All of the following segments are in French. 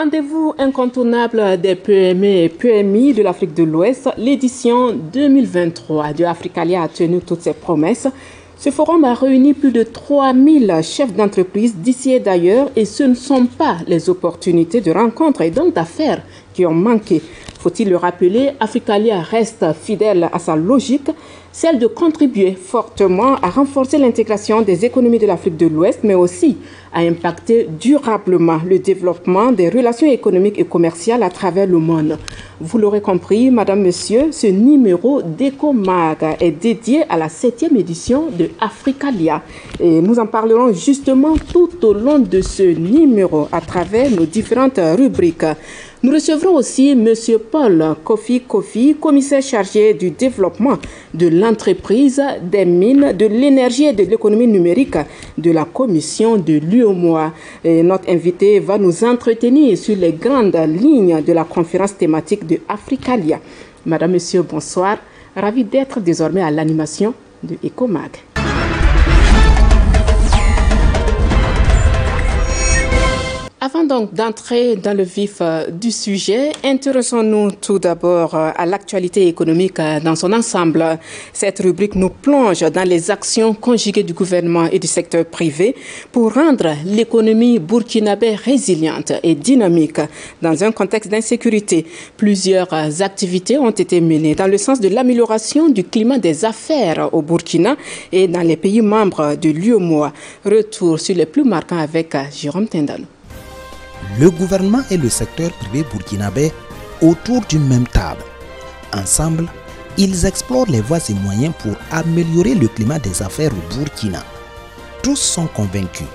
Rendez-vous incontournable des PME et PMI de l'Afrique de l'Ouest, l'édition 2023 de Africalia a tenu toutes ses promesses. Ce forum a réuni plus de 3000 chefs d'entreprise d'ici et d'ailleurs et ce ne sont pas les opportunités de rencontres et donc d'affaires qui ont manqué. Faut-il le rappeler, Africalia reste fidèle à sa logique, celle de contribuer fortement à renforcer l'intégration des économies de l'Afrique de l'Ouest, mais aussi à impacter durablement le développement des relations économiques et commerciales à travers le monde. Vous l'aurez compris, Madame, Monsieur, ce numéro d'EcoMag est dédié à la 7e édition de Africalia. Et nous en parlerons justement tout au long de ce numéro à travers nos différentes rubriques. Nous recevrons aussi M. Paul Kofi, commissaire chargé du développement de l'entreprise, des mines, de l'énergie et de l'économie numérique de la commission de l'UEMOA. Notre invité va nous entretenir sur les grandes lignes de la conférence thématique de Africalia. Madame, Monsieur, bonsoir. Ravi d'être désormais à l'animation de EcoMag. Avant donc d'entrer dans le vif du sujet, intéressons-nous tout d'abord à l'actualité économique dans son ensemble. Cette rubrique nous plonge dans les actions conjuguées du gouvernement et du secteur privé pour rendre l'économie burkinabé résiliente et dynamique dans un contexte d'insécurité. Plusieurs activités ont été menées dans le sens de l'amélioration du climat des affaires au Burkina et dans les pays membres de l'UEMOA. Retour sur les plus marquants avec Jérôme Tendano. Le gouvernement et le secteur privé burkinabé autour d'une même table. Ensemble, ils explorent les voies et moyens pour améliorer le climat des affaires au Burkina. Tous sont convaincus.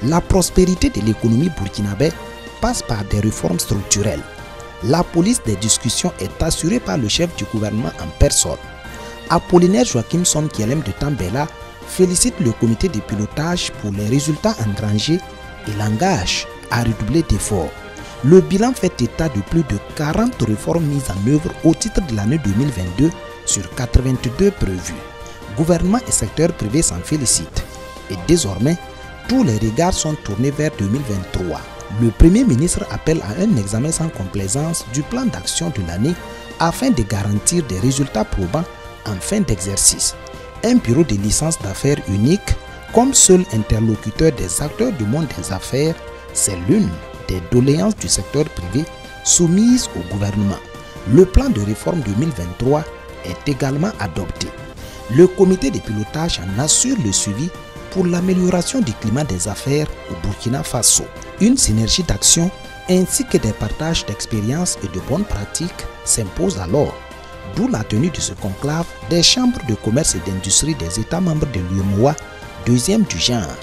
La prospérité de l'économie burkinabé passe par des réformes structurelles. La police des discussions est assurée par le chef du gouvernement en personne. Apollinaire Joachimson Kielem de Tambela félicite le comité de pilotage pour les résultats engrangés et l'engage à redoubler d'efforts. Le bilan fait état de plus de 40 réformes mises en œuvre au titre de l'année 2022 sur 82 prévues. Gouvernement et secteur privé s'en félicitent. Et désormais, tous les regards sont tournés vers 2023. Le Premier ministre appelle à un examen sans complaisance du plan d'action de l'année afin de garantir des résultats probants en fin d'exercice. Un bureau de licence d'affaires unique, comme seul interlocuteur des acteurs du monde des affaires, c'est l'une des doléances du secteur privé soumise au gouvernement. Le plan de réforme 2023 est également adopté. Le comité de pilotage en assure le suivi pour l'amélioration du climat des affaires au Burkina Faso. Une synergie d'action ainsi que des partages d'expériences et de bonnes pratiques s'impose alors, d'où la tenue de ce conclave des chambres de commerce et d'industrie des États membres de l'UEMOA, deuxième du genre.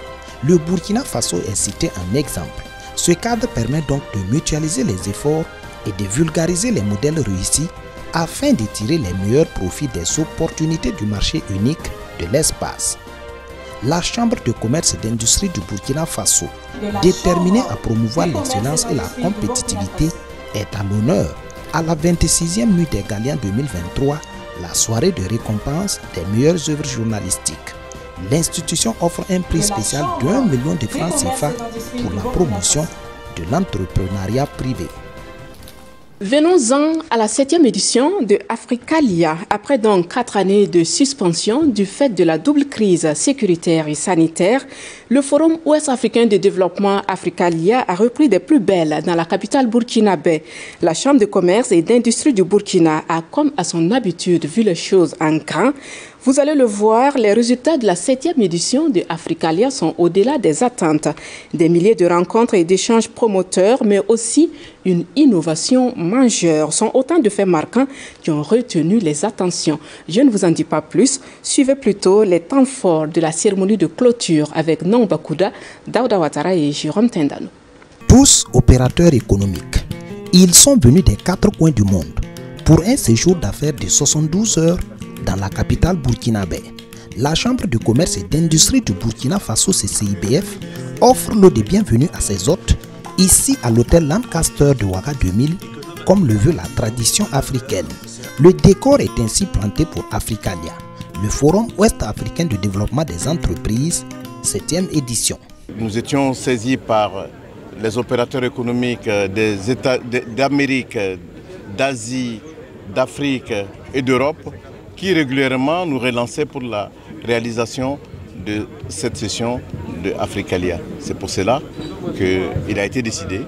Le Burkina Faso est cité en exemple. Ce cadre permet donc de mutualiser les efforts et de vulgariser les modèles réussis afin de tirer les meilleurs profits des opportunités du marché unique de l'espace. La Chambre de commerce et d'industrie du Burkina Faso, déterminée à promouvoir l'excellence et la compétitivité, est à l'honneur à la 26e nuit des Galiens 2023, la soirée de récompense des meilleures œuvres journalistiques. L'institution offre un prix spécial d'1 million de francs CFA pour la promotion de l'entrepreneuriat privé. Venons-en à la 7e édition de Africalia. Après donc 4 années de suspension du fait de la double crise sécuritaire et sanitaire, le Forum ouest-africain de développement Africalia a repris des plus belles dans la capitale burkinabé. La Chambre de commerce et d'industrie du Burkina a, comme à son habitude, vu les choses en grand. Vous allez le voir, les résultats de la 7e édition de Africalia sont au-delà des attentes. Des milliers de rencontres et d'échanges promoteurs, mais aussi une innovation majeure sont autant de faits marquants qui ont retenu les attentions. Je ne vous en dis pas plus. Suivez plutôt les temps forts de la cérémonie de clôture avec Nomba Kouda, Daouda Ouattara et Jérôme Tendano. Tous opérateurs économiques, ils sont venus des 4 coins du monde pour un séjour d'affaires de 72 heures dans la capitale burkinabé. La Chambre de commerce et d'industrie du Burkina Faso CCIBF offre l'eau de bienvenue à ses hôtes ici à l'hôtel Lancaster de Ouaga 2000 comme le veut la tradition africaine. Le décor est ainsi planté pour Africalia, le Forum ouest-africain de développement des entreprises, 7e édition. Nous étions saisis par les opérateurs économiques des États d'Amérique, d'Asie, d'Afrique et d'Europe qui régulièrement nous relançaient pour la réalisation de cette session de Africalia. C'est pour cela qu'il a été décidé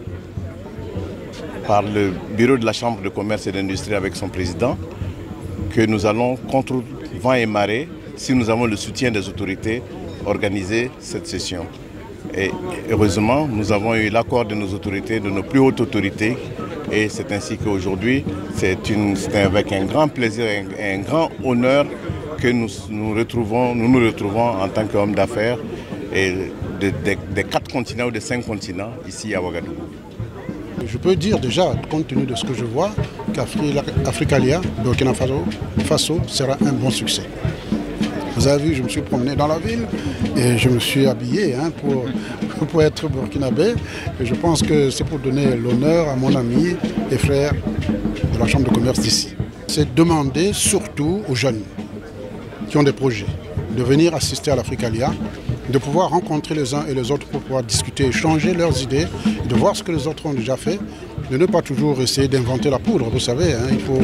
par le bureau de la Chambre de commerce et d'industrie avec son président que nous allons, contre vent et marée, si nous avons le soutien des autorités, organiser cette session. Et heureusement, nous avons eu l'accord de nos autorités, de nos plus hautes autorités, et c'est ainsi qu'aujourd'hui, c'est avec un grand plaisir et un grand honneur que nous nous retrouvons en tant qu'hommes d'affaires des 4 continents ou des 5 continents ici à Ouagadougou. Je peux dire déjà, compte tenu de ce que je vois, qu'Africalia, Burkina Faso sera un bon succès. Vous avez vu, je me suis promené dans la ville et je me suis habillé pour être burkinabé. Et je pense que c'est pour donner l'honneur à mon ami et frère de la Chambre de commerce d'ici. C'est demander surtout aux jeunes qui ont des projets de venir assister à l'Africalia, de pouvoir rencontrer les uns et les autres pour pouvoir discuter, échanger leurs idées, de voir ce que les autres ont déjà fait, de ne pas toujours essayer d'inventer la poudre, vous savez, il faut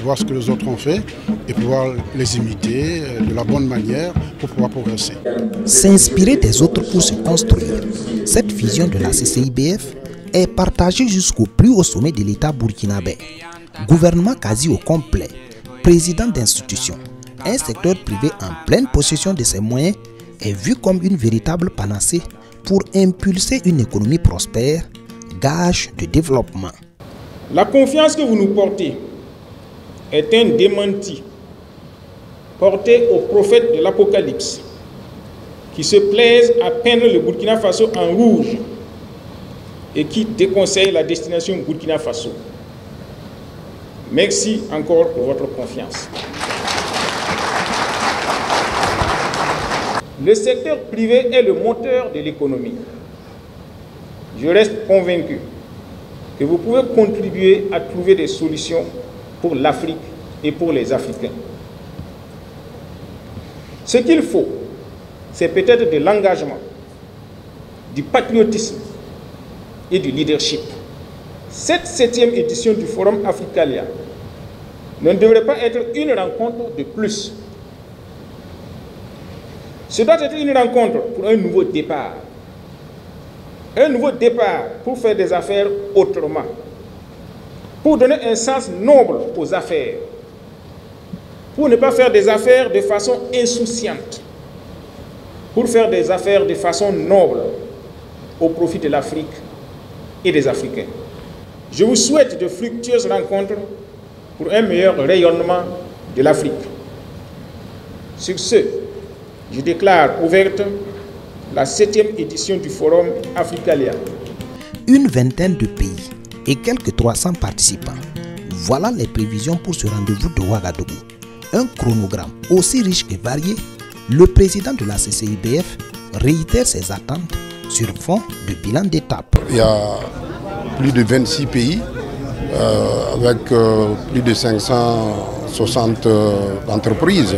voir ce que les autres ont fait et pouvoir les imiter de la bonne manière pour pouvoir progresser. S'inspirer des autres pour se construire, cette vision de la CCIBF est partagée jusqu'au plus haut sommet de l'État burkinabé. Gouvernement quasi au complet, président d'institutions, un secteur privé en pleine possession de ses moyens est vu comme une véritable panacée pour impulser une économie prospère, gage de développement. La confiance que vous nous portez est un démenti porté aux prophètes de l'Apocalypse qui se plaisent à peindre le Burkina Faso en rouge et qui déconseillent la destination Burkina Faso. Merci encore pour votre confiance. Le secteur privé est le moteur de l'économie. Je reste convaincu que vous pouvez contribuer à trouver des solutions pour l'Afrique et pour les Africains. Ce qu'il faut, c'est peut-être de l'engagement, du patriotisme et du leadership. Cette 7e édition du Forum Africalia ne devrait pas être une rencontre de plus. Ce doit être une rencontre pour un nouveau départ. Un nouveau départ pour faire des affaires autrement. Pour donner un sens noble aux affaires. Pour ne pas faire des affaires de façon insouciante. Pour faire des affaires de façon noble au profit de l'Afrique et des Africains. Je vous souhaite de fructueuses rencontres pour un meilleur rayonnement de l'Afrique. Sur ce, je déclare ouverte la 7e édition du Forum Africalia. Une vingtaine de pays et quelques 300 participants. Voilà les prévisions pour ce rendez-vous de Ouagadougou. Un chronogramme aussi riche que varié, le président de la CCIBF réitère ses attentes sur fond de bilan d'étape. Il y a plus de 26 pays avec plus de 560 entreprises.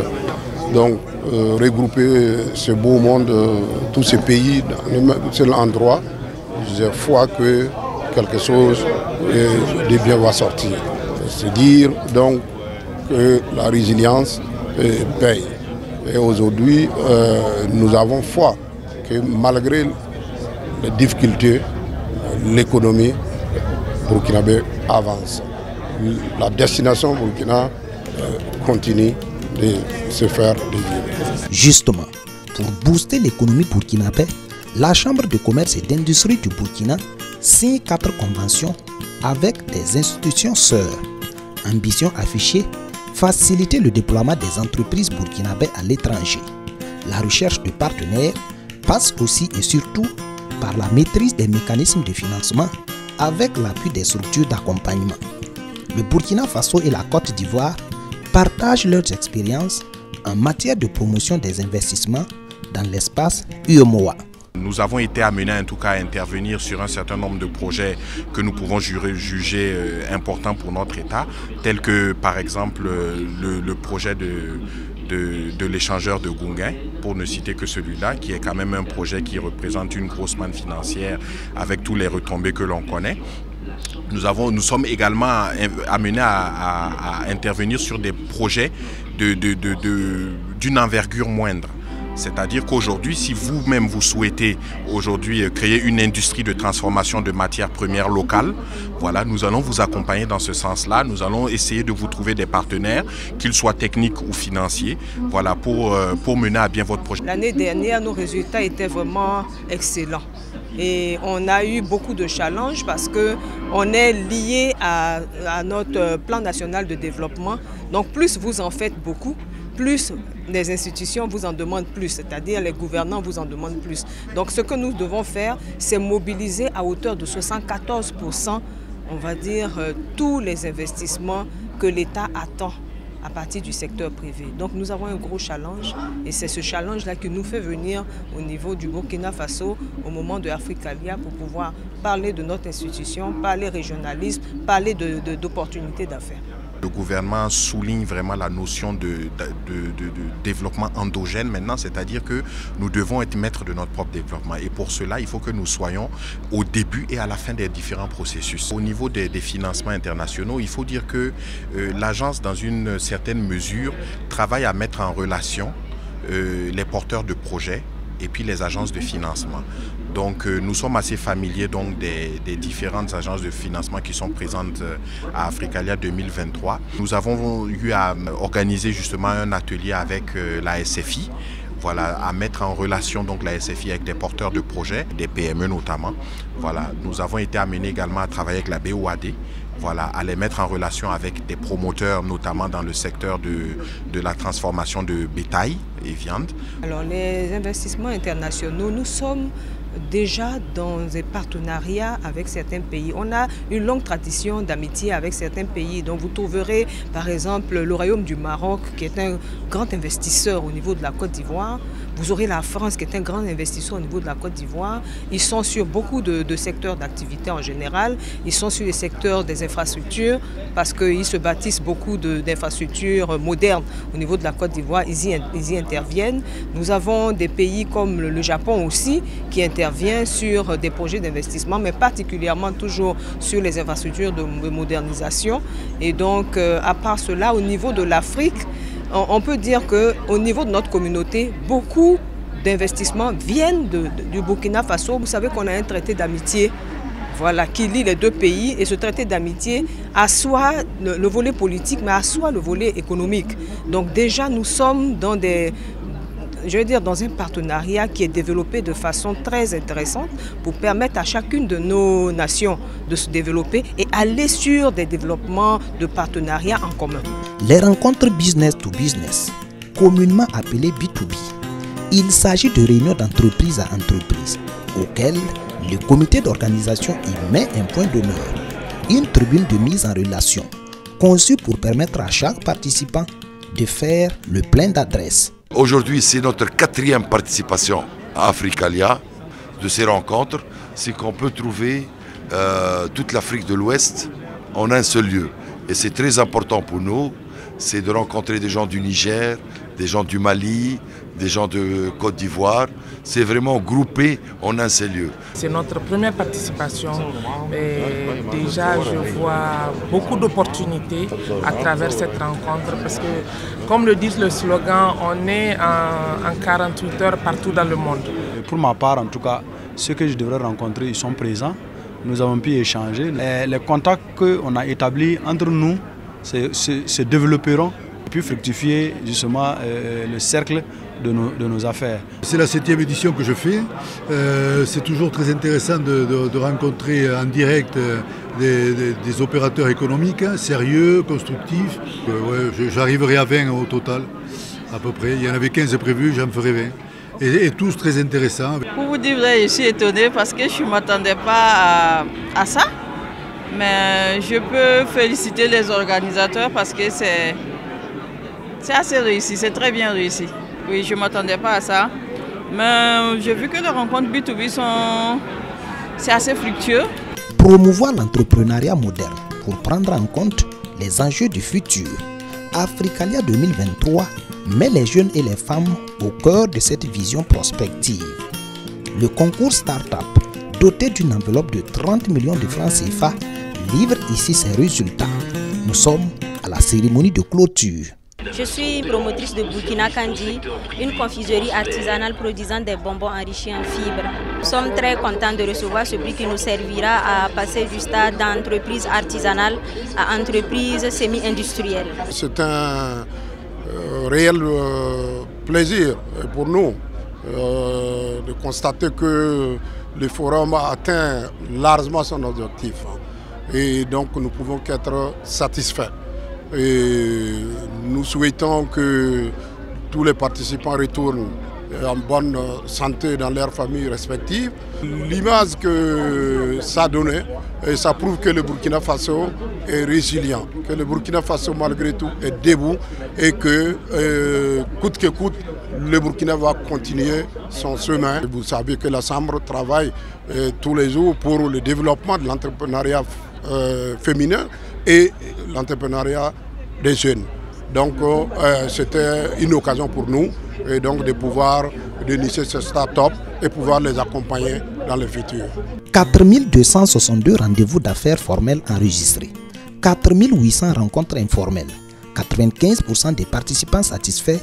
Donc, regrouper ce beau monde, tous ces pays dans un seul endroit, j'ai foi que quelque chose de bien va sortir. C'est dire donc que la résilience paye. Et aujourd'hui, nous avons foi que malgré les difficultés, l'économie burkinabé avance. La destination Burkina continue de se faire désirer. Justement, pour booster l'économie burkinabé, la Chambre de commerce et d'industrie du Burkina signe 4 conventions avec des institutions sœurs. Ambition affichée, faciliter le déploiement des entreprises burkinabées à l'étranger. La recherche de partenaires passe aussi et surtout par la maîtrise des mécanismes de financement avec l'appui des structures d'accompagnement. Le Burkina Faso et la Côte d'Ivoire partagent leurs expériences en matière de promotion des investissements dans l'espace UEMOA. Nous avons été amenés en tout cas à intervenir sur un certain nombre de projets que nous pouvons juger importants pour notre État, tels que par exemple le projet de l'échangeur de Gounguin, pour ne citer que celui-là, qui est quand même un projet qui représente une grosse manne financière avec tous les retombées que l'on connaît. Nous sommes également amenés à intervenir sur des projets d'une envergure moindre. C'est-à-dire qu'aujourd'hui, si vous-même vous souhaitez aujourd'hui créer une industrie de transformation de matières premières locales, voilà, nous allons vous accompagner dans ce sens-là. Nous allons essayer de vous trouver des partenaires, qu'ils soient techniques ou financiers, voilà, pour mener à bien votre projet. L'année dernière, nos résultats étaient vraiment excellents. Et on a eu beaucoup de challenges parce qu'on est lié à notre plan national de développement. Donc plus vous en faites beaucoup, plus les institutions vous en demandent plus, c'est-à-dire les gouvernants vous en demandent plus. Donc ce que nous devons faire, c'est mobiliser à hauteur de 74%, on va dire, tous les investissements que l'État attend à partir du secteur privé. Donc nous avons un gros challenge et c'est ce challenge-là qui nous fait venir au niveau du Burkina Faso au moment de Africalia pour pouvoir parler de notre institution, parler régionalisme, parler d'opportunités d'affaires. Le gouvernement souligne vraiment la notion de développement endogène maintenant, c'est-à-dire que nous devons être maîtres de notre propre développement. Et pour cela, il faut que nous soyons au début et à la fin des différents processus. Au niveau des financements internationaux, il faut dire que l'agence, dans une certaine mesure, travaille à mettre en relation les porteurs de projets et puis les agences de financement. Donc nous sommes assez familiers donc, des différentes agences de financement qui sont présentes à Africalia 2023. Nous avons eu à organiser justement un atelier avec la SFI, voilà, à mettre en relation donc la SFI avec des porteurs de projets, des PME notamment. Voilà, nous avons été amenés également à travailler avec la BOAD, voilà, à les mettre en relation avec des promoteurs, notamment dans le secteur de la transformation de bétail et viande. Alors les investissements internationaux, nous sommes déjà dans des partenariats avec certains pays. On a une longue tradition d'amitié avec certains pays. Donc vous trouverez par exemple le Royaume du Maroc qui est un grand investisseur au niveau de la Côte d'Ivoire. Vous aurez la France qui est un grand investisseur au niveau de la Côte d'Ivoire. Ils sont sur beaucoup de secteurs d'activité en général. Ils sont sur les secteurs des infrastructures parce qu'ils se bâtissent beaucoup d'infrastructures modernes au niveau de la Côte d'Ivoire. Ils y interviennent. Nous avons des pays comme le Japon aussi qui intervient sur des projets d'investissement, mais particulièrement toujours sur les infrastructures de modernisation. Et donc, à part cela, au niveau de l'Afrique, on peut dire qu'au niveau de notre communauté, beaucoup d'investissements viennent du Burkina Faso. Vous savez qu'on a un traité d'amitié, voilà, qui lie les deux pays, et ce traité d'amitié assoit le volet politique, mais assoit le volet économique. Donc déjà, nous sommes dans dans un partenariat qui est développé de façon très intéressante pour permettre à chacune de nos nations de se développer et aller sur des développements de partenariat en commun. Les rencontres business to business, communément appelées B2B, il s'agit de réunions d'entreprise à entreprise auxquelles le comité d'organisation y met un point d'honneur, une tribune de mise en relation conçue pour permettre à chaque participant de faire le plein d'adresses. Aujourd'hui, c'est notre 4e participation à Africalia de ces rencontres. C'est qu'on peut trouver toute l'Afrique de l'Ouest en un seul lieu. Et c'est très important pour nous, c'est de rencontrer des gens du Niger, des gens du Mali, des gens de Côte d'Ivoire. C'est vraiment groupé en un seul lieu. C'est notre première participation et déjà je vois beaucoup d'opportunités à travers cette rencontre parce que, comme le dit le slogan, on est en 48 heures partout dans le monde. Pour ma part, en tout cas, ceux que je devrais rencontrer, ils sont présents. Nous avons pu échanger. Les contacts qu'on a établis entre nous se développeront et puis fructifier justement le cercle de nos affaires. C'est la 7e édition que je fais. C'est toujours très intéressant de rencontrer en direct des opérateurs économiques, sérieux, constructifs. J'arriverai à 20 au total, à peu près. Il y en avait 15 prévus, j'en ferai 20. Et tous très intéressants. Pour vous dire vrai, je suis étonnée parce que je ne m'attendais pas à ça. Mais je peux féliciter les organisateurs parce que c'est assez réussi, c'est très bien réussi. Oui, je ne m'attendais pas à ça. Mais j'ai vu que les rencontres B2B c'est assez fructueux. Promouvoir l'entrepreneuriat moderne pour prendre en compte les enjeux du futur. Africalia 2023 met les jeunes et les femmes au cœur de cette vision prospective. Le concours Startup, doté d'une enveloppe de 30 millions de francs CFA, livre ici ses résultats. Nous sommes à la cérémonie de clôture. Je suis promotrice de Burkina Kandi, une confiserie artisanale produisant des bonbons enrichis en fibres. Nous sommes très contents de recevoir ce prix qui nous servira à passer du stade d'entreprise artisanale à entreprise semi-industrielle. C'est un réel plaisir pour nous de constater que le forum a atteint largement son objectif. Et donc nous pouvons qu'être satisfaits. Et nous souhaitons que tous les participants retournent en bonne santé dans leurs familles respectives. L'image que ça donnait, ça prouve que le Burkina Faso est résilient, que le Burkina Faso malgré tout est debout et que coûte que coûte, le Burkina va continuer son chemin. Vous savez que la Chambre travaille tous les jours pour le développement de l'entrepreneuriat féminin et l'entrepreneuriat des jeunes. Donc c'était une occasion pour nous et donc de pouvoir dénicher ce start-up et pouvoir les accompagner dans le futur. 4262 rendez-vous d'affaires formels enregistrés, 4800 rencontres informelles, 95% des participants satisfaits.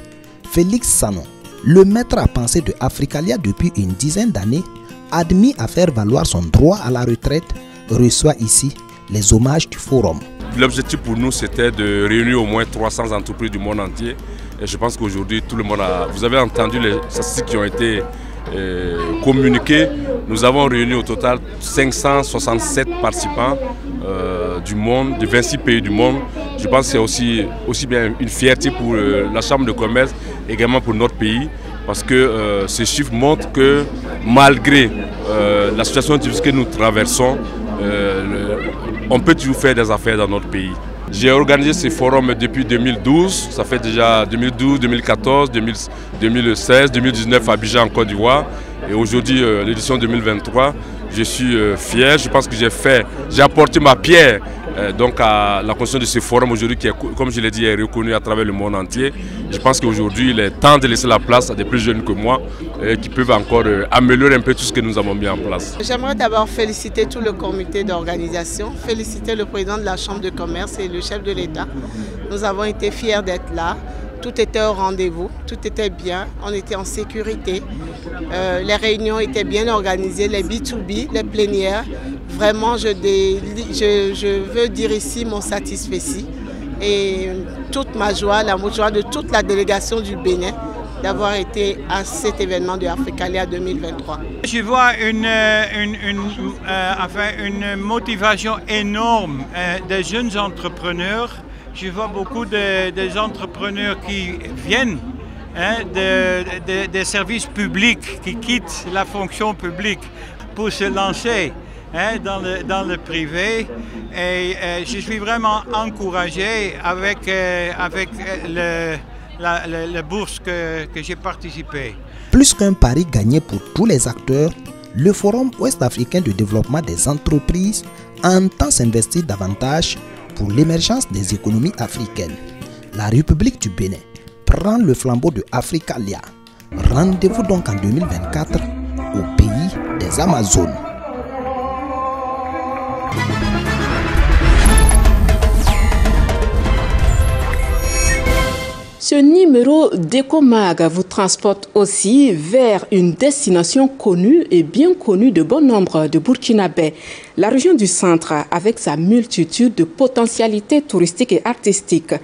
Félix Sanon, le maître à penser de Africalia depuis une dizaine d'années, admis à faire valoir son droit à la retraite, reçoit ici les hommages du forum. L'objectif pour nous, c'était de réunir au moins 300 entreprises du monde entier. Et je pense qu'aujourd'hui, tout le monde a... Vous avez entendu les statistiques qui ont été communiquées. Nous avons réuni au total 567 participants du monde, de 26 pays du monde. Je pense que c'est aussi bien une fierté pour la Chambre de commerce, également pour notre pays. Parce que ces chiffres montrent que malgré la situation difficile que nous traversons, on peut toujours faire des affaires dans notre pays. J'ai organisé ce forum depuis 2012, ça fait déjà 2012, 2014, 2016, 2019 à Abidjan en Côte d'Ivoire. Et aujourd'hui, l'édition 2023, je suis fier, je pense que j'ai apporté ma pierre donc à la construction de ce forum aujourd'hui qui est, comme je l'ai dit, est reconnu à travers le monde entier. Je pense qu'aujourd'hui, il est temps de laisser la place à des plus jeunes que moi qui peuvent encore améliorer un peu tout ce que nous avons mis en place. J'aimerais d'abord féliciter tout le comité d'organisation, féliciter le président de la Chambre de commerce et le chef de l'État. Nous avons été fiers d'être là. Tout était au rendez-vous, tout était bien, on était en sécurité. Les réunions étaient bien organisées, les B2B, les plénières. Vraiment, je veux dire ici mon satisfait et toute ma joie, la joie de toute la délégation du Bénin d'avoir été à cet événement de Africalia 2023. Je vois une motivation énorme des jeunes entrepreneurs. Je vois beaucoup des entrepreneurs qui viennent des services publics, qui quittent la fonction publique pour se lancer dans le privé. Et je suis vraiment encouragé avec la bourse que j'ai participé. Plus qu'un pari gagné pour tous les acteurs, le Forum ouest-africain de développement des entreprises entend s'investir davantage pour l'émergence des économies africaines. La République du Bénin prend le flambeau de Africalia. Rendez-vous donc en 2024 au pays des Amazones. Ce numéro d'Ecomag vous transporte aussi vers une destination connue et bien connue de bon nombre de Burkinabés. La région du centre, avec sa multitude de potentialités touristiques et artistiques.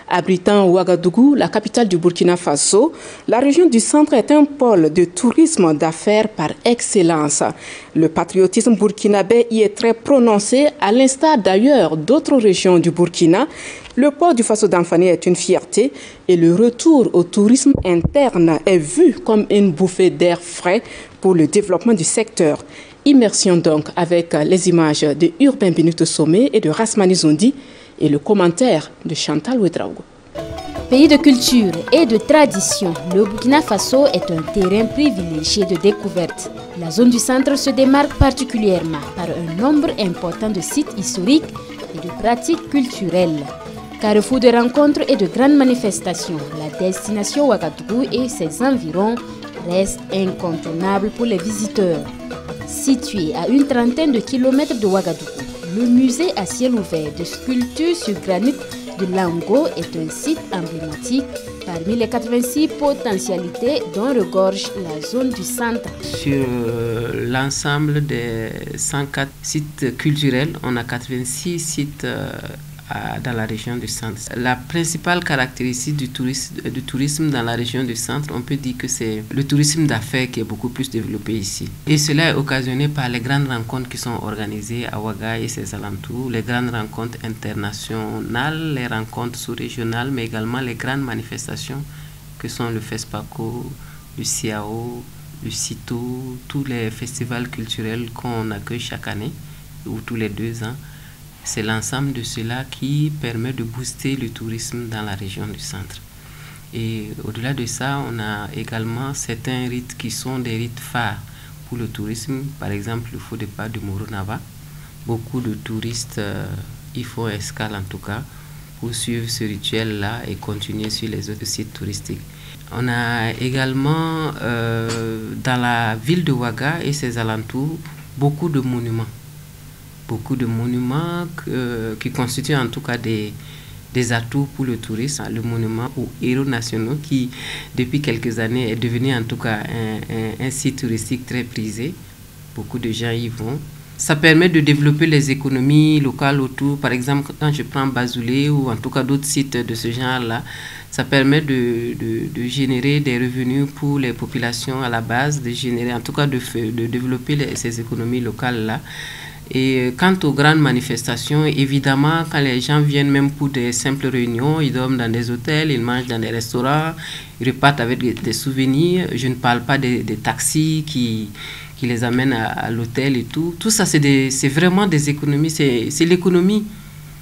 Abritant Ouagadougou, la capitale du Burkina Faso, la région du centre est un pôle de tourisme d'affaires par excellence. Le patriotisme burkinabé y est très prononcé, à l'instar d'ailleurs d'autres régions du Burkina. Le port du Faso d'Anfani est une fierté et le retour au tourisme interne est vu comme une bouffée d'air frais pour le développement du secteur. Immersion donc avec les images de Urbain Benito Somé et de Rasmani Zondi et le commentaire de Chantal Ouedraogo. Pays de culture et de tradition, le Burkina Faso est un terrain privilégié de découverte. La zone du centre se démarque particulièrement par un nombre important de sites historiques et de pratiques culturelles. Carrefour de rencontres et de grandes manifestations, la destination Ouagadougou et ses environs reste incontournable pour les visiteurs. Situé à une trentaine de kilomètres de Ouagadougou, le musée à ciel ouvert de sculptures sur granit de Lango est un site emblématique parmi les 86 potentialités dont regorge la zone du centre. Sur l'ensemble des 104 sites culturels, on a 86 sites dans la région du centre. La principale caractéristique du tourisme dans la région du centre, on peut dire que c'est le tourisme d'affaires qui est beaucoup plus développé ici. Et cela est occasionné par les grandes rencontres qui sont organisées à Ouaga et ses alentours, les grandes rencontres internationales, les rencontres sous-régionales, mais également les grandes manifestations que sont le FESPACO, le CIAO, le CITO, tous les festivals culturels qu'on accueille chaque année ou tous les 2 ans. C'est l'ensemble de cela qui permet de booster le tourisme dans la région du centre. Et au-delà de ça, on a également certains rites qui sont des rites phares pour le tourisme. Par exemple, le faux départ de Moronava. Beaucoup de touristes y font escale en tout cas pour suivre ce rituel-là et continuer sur les autres sites touristiques. On a également dans la ville de Ouaga et ses alentours beaucoup de monuments. Beaucoup de monuments qui constituent en tout cas des atouts pour le tourisme. Le monument aux héros nationaux qui, depuis quelques années, est devenu en tout cas un site touristique très prisé. Beaucoup de gens y vont. Ça permet de développer les économies locales autour. Par exemple, quand je prends Bazoulé ou en tout cas d'autres sites de ce genre-là, ça permet de générer des revenus pour les populations à la base, de générer, en tout cas de développer ces économies locales-là. Et quant aux grandes manifestations, évidemment, quand les gens viennent même pour des simples réunions, ils dorment dans des hôtels, ils mangent dans des restaurants, ils repartent avec des souvenirs. Je ne parle pas des taxis qui les amènent à l'hôtel et tout. Tout ça, c'est vraiment des économies, c'est l'économie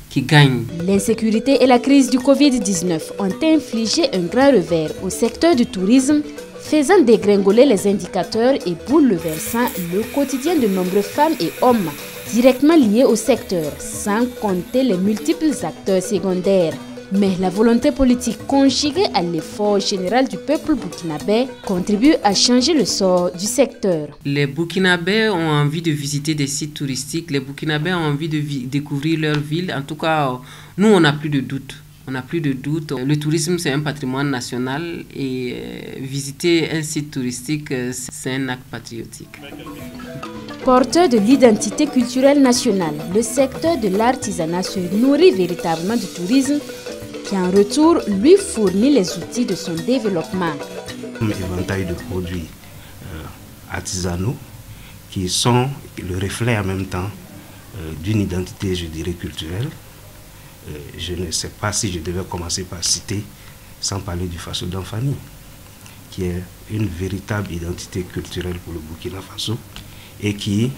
qui gagne. L'insécurité et la crise du Covid-19 ont infligé un grand revers au secteur du tourisme, faisant dégringoler les indicateurs et bouleversant le quotidien de nombreuses femmes et hommes directement liés au secteur, sans compter les multiples acteurs secondaires. Mais la volonté politique conjuguée à l'effort général du peuple burkinabé contribue à changer le sort du secteur. Les Burkinabés ont envie de visiter des sites touristiques, les Burkinabés ont envie de découvrir leur ville. En tout cas, nous, on n'a plus de doute. On n'a plus de doute. Le tourisme, c'est un patrimoine national et visiter un site touristique, c'est un acte patriotique. Porteur de l'identité culturelle nationale, le secteur de l'artisanat se nourrit véritablement du tourisme qui en retour lui fournit les outils de son développement. Un éventail de produits artisanaux qui sont le reflet en même temps d'une identité, je dirais, culturelle. Je ne sais pas si je devais commencer par citer, sans parler du Faso d'Anfani, qui est une véritable identité culturelle pour le Burkina Faso et qui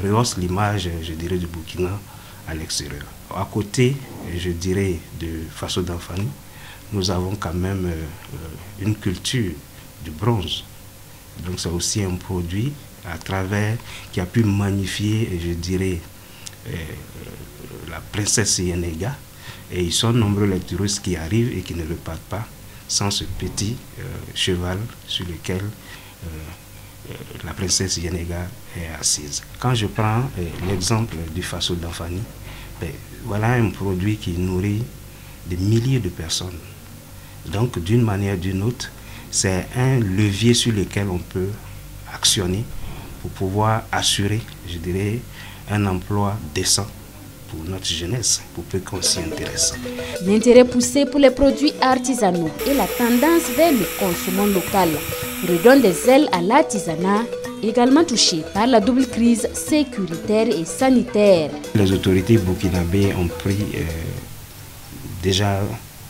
rehausse l'image, je dirais, du Burkina à l'extérieur. À côté, je dirais, de Faso d'Anfani, nous avons quand même une culture du bronze. Donc c'est aussi un produit à travers qui a pu magnifier, je dirais, la princesse Yenega, et ils sont nombreux les touristes qui arrivent et qui ne repartent pas sans ce petit cheval sur lequel la princesse Yenega est assise. Quand je prends l'exemple du Faso d'Anfani, voilà un produit qui nourrit des milliers de personnes. Donc d'une manière ou d'une autre, c'est un levier sur lequel on peut actionner pour pouvoir assurer, je dirais, un emploi décent pour notre jeunesse, pour peu qu'on s'y intéresse. L'intérêt poussé pour les produits artisanaux et la tendance vers le consommation local redonne des ailes à l'artisanat, également touché par la double crise sécuritaire et sanitaire. Les autorités burkinabées ont pris déjà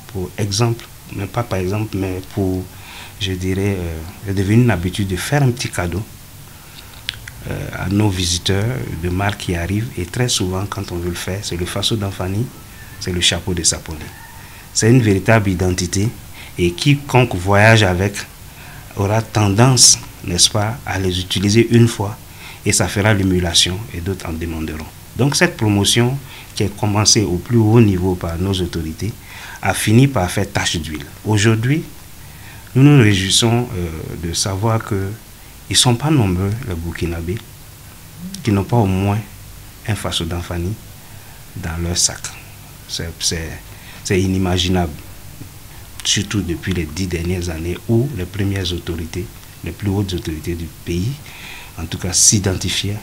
pour exemple, mais pas par exemple, mais pour, je dirais, c'est devenu une habitude de faire un petit cadeau à nos visiteurs de marque qui arrivent, et très souvent quand on veut le faire, c'est le Faso d'Anfani, c'est le chapeau de Sapolé. C'est une véritable identité et quiconque voyage avec aura tendance, n'est-ce pas, à les utiliser une fois et ça fera l'émulation et d'autres en demanderont. Donc cette promotion qui a commencé au plus haut niveau par nos autorités a fini par faire tache d'huile. Aujourd'hui, nous nous réjouissons de savoir qu'ils ne sont pas nombreux, les Burkinabés, qui n'ont pas au moins un Faso d'Anfani dans leur sac. C'est inimaginable, surtout depuis les 10 dernières années où les premières autorités, les plus hautes autorités du pays, en tout cas s'identifiaient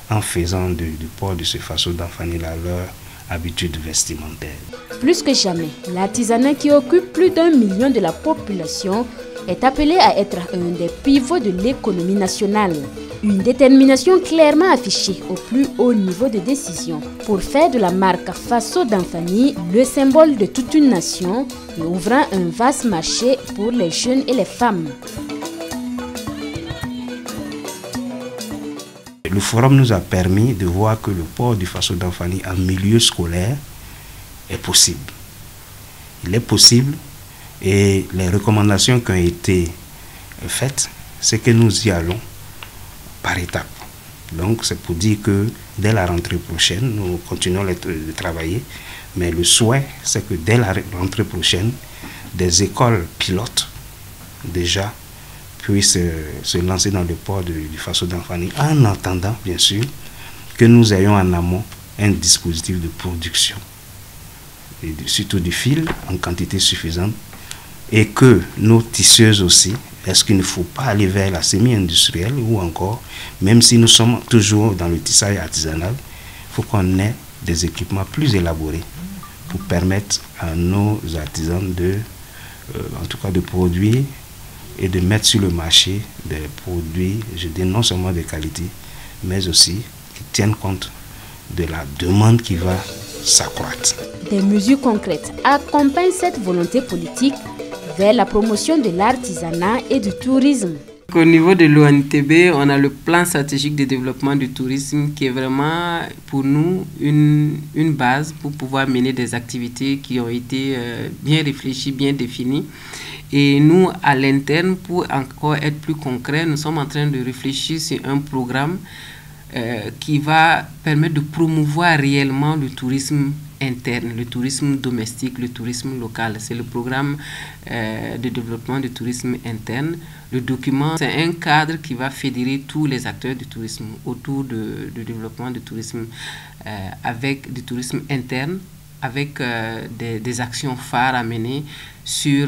en faisant du port de ce Faso d'Anfani là leur habitude vestimentaire. Plus que jamais, l'artisanat qui occupe plus d'1 million de la population est appelé à être un des pivots de l'économie nationale. Une détermination clairement affichée au plus haut niveau de décision pour faire de la marque Faso d'Anfani le symbole de toute une nation et ouvrant un vaste marché pour les jeunes et les femmes. Le forum nous a permis de voir que le port du Faso d'Anfani en milieu scolaire est possible. Il est possible et les recommandations qui ont été faites, c'est que nous y allons par étapes. Donc c'est pour dire que dès la rentrée prochaine, nous continuons de travailler, mais le souhait, c'est que dès la rentrée prochaine, des écoles pilotes déjà puissent se lancer dans le port du Faso d'Anfani, en attendant bien sûr que nous ayons en amont un dispositif de production, et surtout du fil en quantité suffisante, et que nos tisseuses aussi, est-ce qu'il ne faut pas aller vers la semi-industrielle ou encore, même si nous sommes toujours dans le tissage artisanal, il faut qu'on ait des équipements plus élaborés pour permettre à nos artisans en tout cas de produire et de mettre sur le marché des produits, je dis non seulement de qualité, mais aussi qui tiennent compte de la demande qui va s'accroître. Des mesures concrètes accompagnent cette volonté politique vers la promotion de l'artisanat et du tourisme. Au niveau de l'ONTB, on a le plan stratégique de développement du tourisme qui est vraiment pour nous une base pour pouvoir mener des activités qui ont été bien réfléchies, bien définies. Et nous, à l'interne, pour encore être plus concret, nous sommes en train de réfléchir sur un programme qui va permettre de promouvoir réellement le tourisme interne, le tourisme domestique, le tourisme local. C'est le programme de développement du tourisme interne. Le document, c'est un cadre qui va fédérer tous les acteurs du tourisme autour du développement du tourisme, avec du tourisme interne, avec des actions phares à mener sur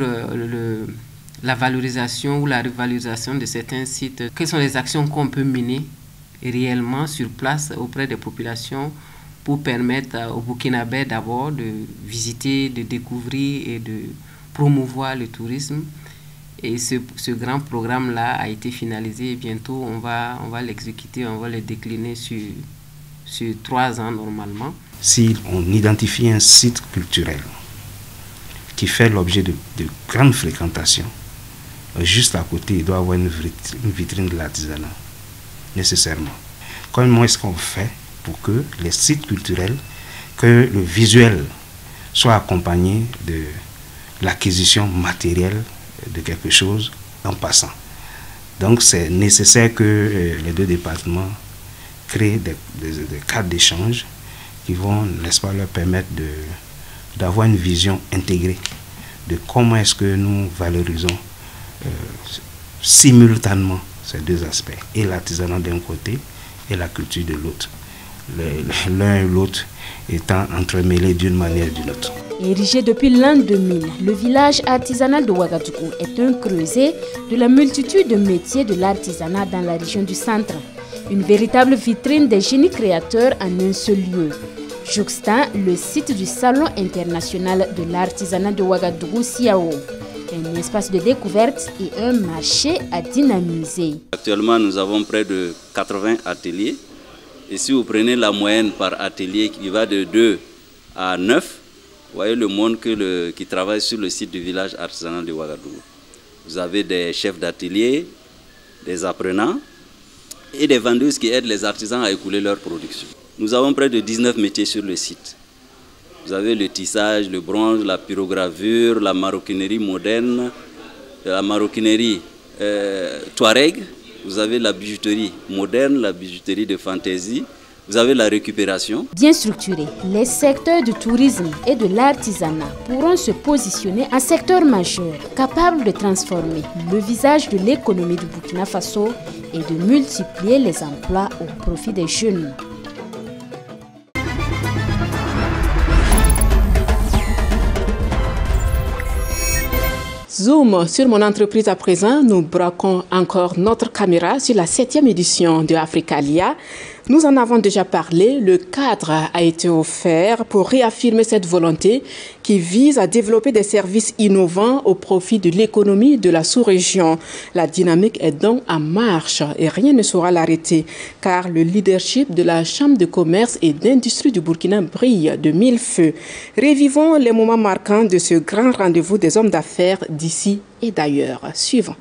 la valorisation ou la revalorisation de certains sites. Quelles sont les actions qu'on peut mener réellement sur place auprès des populations pour permettre aux Burkinabés d'abord de visiter, de découvrir et de promouvoir le tourisme. Et ce grand programme-là a été finalisé et bientôt on va l'exécuter, on va le décliner sur 3 ans normalement. Si on identifie un site culturel qui fait l'objet de grandes fréquentations, juste à côté, il doit avoir une vitrine de l'artisanat, nécessairement. Comment est-ce qu'on fait pour que les sites culturels, que le visuel soit accompagné de l'acquisition matérielle de quelque chose en passant? Donc c'est nécessaire que les 2 départements créent des cadres d'échange qui vont, n'est-ce pas, leur permettre d'avoir une vision intégrée de comment est-ce que nous valorisons simultanément ces 2 aspects, et l'artisanat d'un côté et la culture de l'autre, l'un et l'autre étant entremêlés d'une manière ou d'une autre. Érigé depuis l'an 2000, le village artisanal de Ouagadougou est un creuset de la multitude de métiers de l'artisanat dans la région du centre. Une véritable vitrine des génies créateurs en un seul lieu. Jouxtant le site du Salon international de l'artisanat de Ouagadougou, Siao. Un espace de découverte et un marché à dynamiser. Actuellement, nous avons près de 80 ateliers. Et si vous prenez la moyenne par atelier qui va de 2 à 9, vous voyez le monde qui travaille sur le site du village artisanal de Ouagadougou. Vous avez des chefs d'atelier, des apprenants et des vendeuses qui aident les artisans à écouler leur production. Nous avons près de 19 métiers sur le site. Vous avez le tissage, le bronze, la pyrogravure, la maroquinerie moderne, la maroquinerie touareg. Vous avez la bijouterie moderne, la bijouterie de fantaisie, Vous avez la récupération. Bien structurés, les secteurs du tourisme et de l'artisanat pourront se positionner en secteur majeur, capable de transformer le visage de l'économie du Burkina Faso et de multiplier les emplois au profit des jeunes. Zoom sur mon entreprise à présent, nous braquons encore notre caméra sur la 7e édition de Africalia. Nous en avons déjà parlé, le cadre a été offert pour réaffirmer cette volonté qui vise à développer des services innovants au profit de l'économie de la sous-région. La dynamique est donc en marche et rien ne saura l'arrêter car le leadership de la Chambre de commerce et d'industrie du Burkina brille de mille feux. Revivons les moments marquants de ce grand rendez-vous des hommes d'affaires d'ici et d'ailleurs. Suivant.